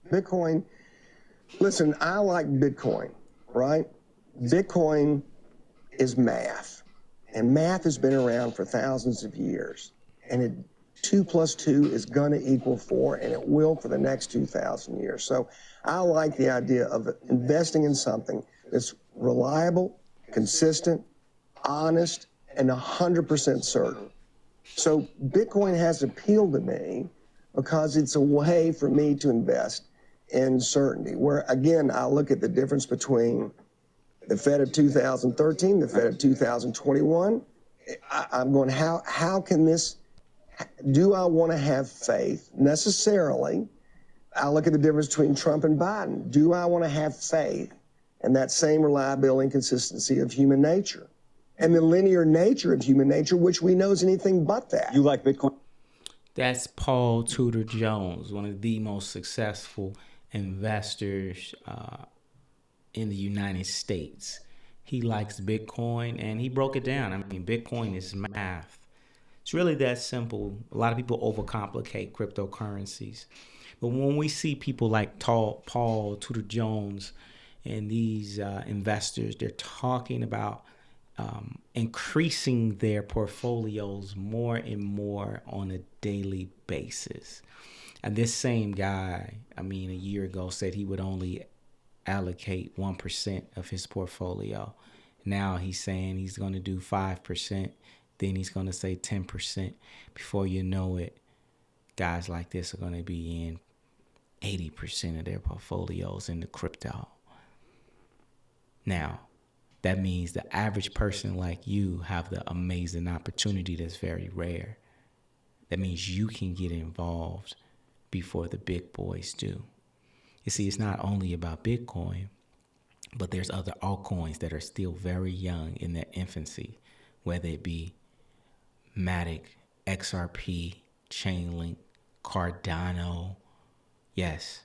Bitcoin, listen, I like Bitcoin, right? Bitcoin is math, and math has been around for thousands of years, and 2 plus 2 is going to equal 4, and it will for the next 2,000 years. So I like the idea of investing in something that's reliable, consistent, honest, and 100% certain. So Bitcoin has appealed to me because it's a way for me to invest in certainty, where, again, I look at the difference between the Fed of 2013, the Fed of 2021. I'm going, how can this, do I want to have faith necessarily? I look at the difference between Trump and Biden. Do I want to have faith in that same reliability and consistency of human nature and the linear nature of human nature, which we know is anything but that? You like Bitcoin? That's Paul Tudor Jones, one of the most successful investors in the United States. He likes Bitcoin, and he broke it down. I mean, Bitcoin is math. It's really that simple. A lot of people overcomplicate cryptocurrencies. But when we see people like Paul Tudor Jones and these investors, they're talking about increasing their portfolios more and more on a daily basis. And this same guy, a year ago said he would only allocate 1% of his portfolio. Now he's saying he's going to do 5%. Then he's going to say 10%. Before you know it, guys like this are going to be in 80% of their portfolios in the crypto. Now, that means the average person like you have the amazing opportunity that's very rare. That means you can get involved before the big boys do. You see, it's not only about Bitcoin, but there's other altcoins that are still very young in their infancy, whether it be Matic, XRP, Chainlink, Cardano, yes,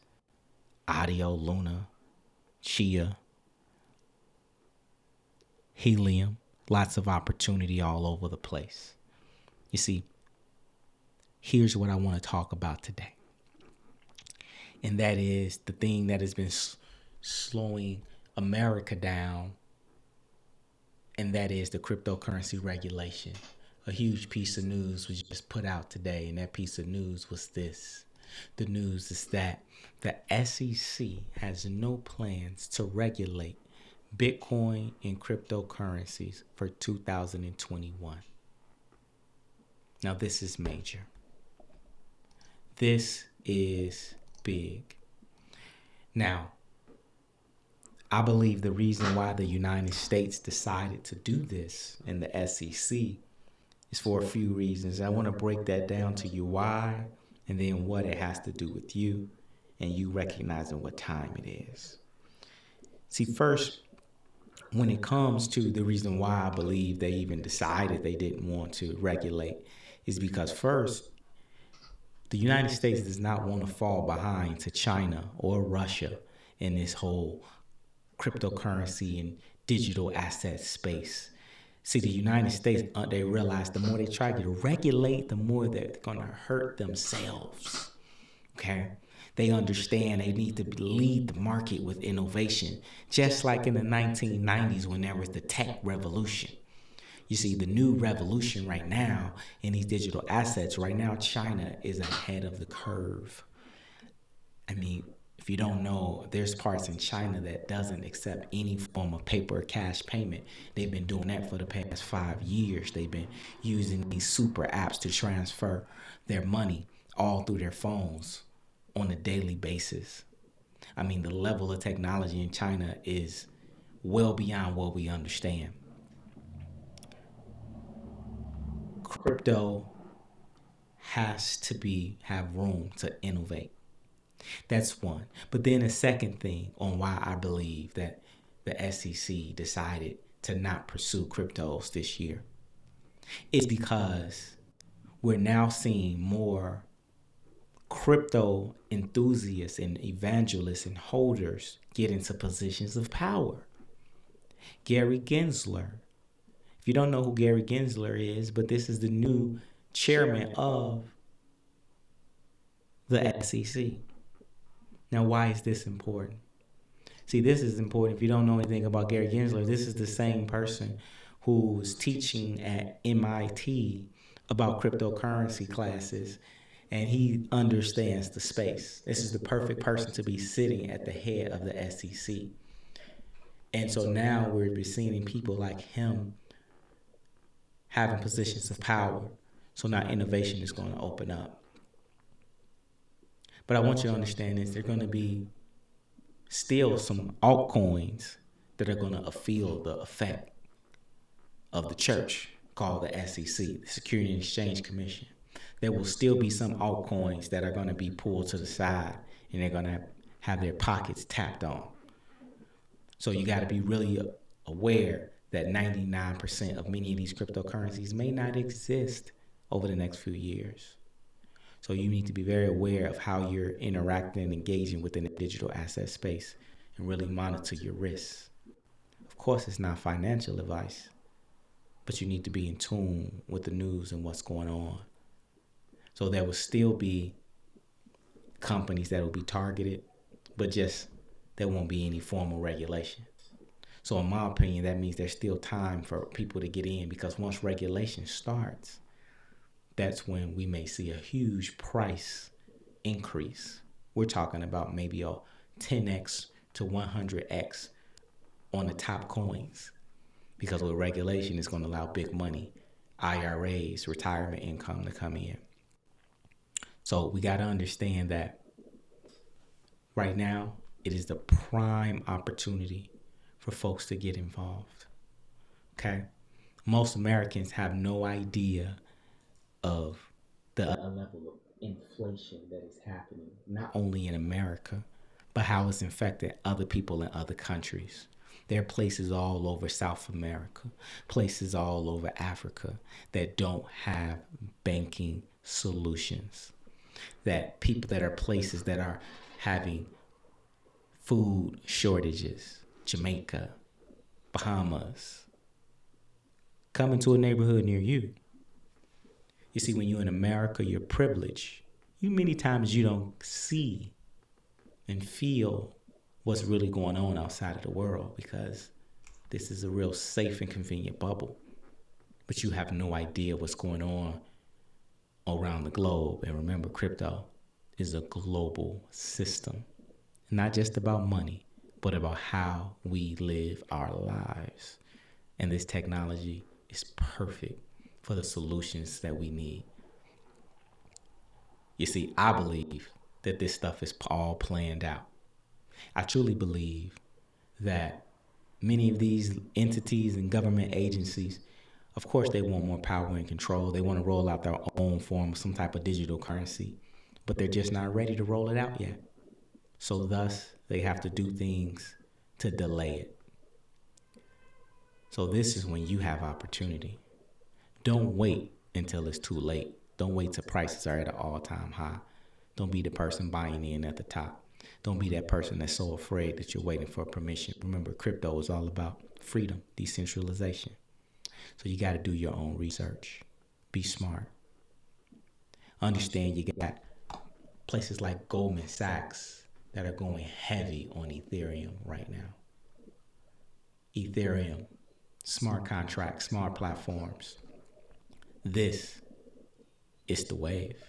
Audio Luna, Chia, Helium, lots of opportunity all over the place. You see, here's what I want to talk about today. And that is the thing that has been slowing America down, and that is the cryptocurrency regulation. A huge piece of news was just put out today, and that piece of news was this. The news is that the SEC has no plans to regulate Bitcoin and cryptocurrencies for 2021. Now, this is major. This is big. Now, I believe the reason why the United States decided to do this in the SEC is for a few reasons. I want to break that down to you why, and then what it has to do with you, and you recognizing what time it is. See, first, when it comes to the reason why I believe they even decided they didn't want to regulate is because first, the United States does not want to fall behind to China or Russia in this whole cryptocurrency and digital asset space. See, the United States, they realize the more they try to regulate, the more they're going to hurt themselves. Okay? They understand they need to lead the market with innovation, just like in the 1990s when there was the tech revolution. You see, the new revolution right now in these digital assets, right now, China is ahead of the curve. If you don't know, there's parts in China that doesn't accept any form of paper or cash payment. They've been doing that for the past 5 years. They've been using these super apps to transfer their money all through their phones on a daily basis. The level of technology in China is well beyond what we understand. Crypto has to have room to innovate. That's one. But then a second thing on why I believe that the SEC decided to not pursue cryptos this year is because we're now seeing more crypto enthusiasts and evangelists and holders get into positions of power. Gary Gensler. If you don't know who Gary Gensler is, but this is the new chairman of the SEC. Now, why is this important? See, this is important. If you don't know anything about Gary Gensler, this is the same person who's teaching at MIT about cryptocurrency classes, and he understands the space. This is the perfect person to be sitting at the head of the SEC. And so now we're seeing people like him having positions of power. So now innovation is going to open up. But I want you to understand this. There are going to be still some altcoins that are going to feel the effect of the church called the SEC, the Security and Exchange Commission. There will still be some altcoins that are going to be pulled to the side, and they're going to have their pockets tapped on. So you got to be really aware that 99% of many of these cryptocurrencies may not exist over the next few years. So you need to be very aware of how you're interacting and engaging within the digital asset space and really monitor your risks. Of course, it's not financial advice, but you need to be in tune with the news and what's going on. So there will still be companies that will be targeted, but just there won't be any formal regulation. So in my opinion, that means there's still time for people to get in, because once regulation starts, that's when we may see a huge price increase. We're talking about maybe a 10x to 100x on the top coins, because with regulation, it's going to allow big money, IRAs, retirement income to come in. So we got to understand that right now, it is the prime opportunity for folks to get involved. Okay? Most Americans have no idea of the level of inflation that is happening, not only in America, but how it's affected other people in other countries. There are places all over South America, places all over Africa that don't have banking solutions. That people that are places that are having food shortages, Jamaica, Bahamas, come into a neighborhood near you. You see, when you're in America, you're privileged. Many times you don't see and feel what's really going on outside of the world, because this is a real safe and convenient bubble. But you have no idea what's going on around the globe. And remember, crypto is a global system. Not just about money, but about how we live our lives. And this technology is perfect for the solutions that we need. You see, I believe that this stuff is all planned out. I truly believe that many of these entities and government agencies, of course, they want more power and control. They want to roll out their own form of some type of digital currency, but they're just not ready to roll it out yet. So thus, they have to do things to delay it. So this is when you have opportunity. Don't wait until it's too late. Don't wait till prices are at an all-time high. Don't be the person buying in at the top. Don't be that person that's so afraid that you're waiting for permission. Remember, crypto is all about freedom, decentralization. So you got to do your own research. Be smart. Understand you got places like Goldman Sachs that are going heavy on Ethereum right now. Ethereum, smart contracts, smart platforms. This is the wave.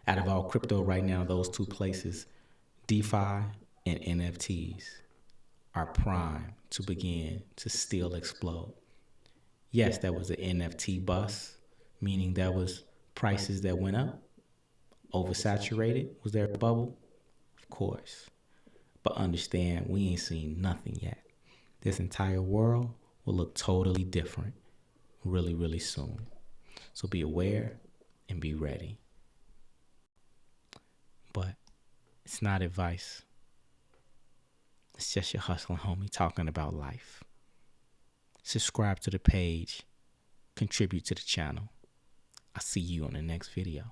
Out of all crypto right now, those two places, DeFi and NFTs, are primed to begin to still explode. Yes, that was an NFT bust, meaning that was prices that went up, oversaturated. Was there a bubble? Of course. But understand, we ain't seen nothing yet. This entire world will look totally different really, really soon. So be aware and be ready. But it's not advice. It's just your hustling homie talking about life. Subscribe to the page. Contribute to the channel. I'll see you on the next video.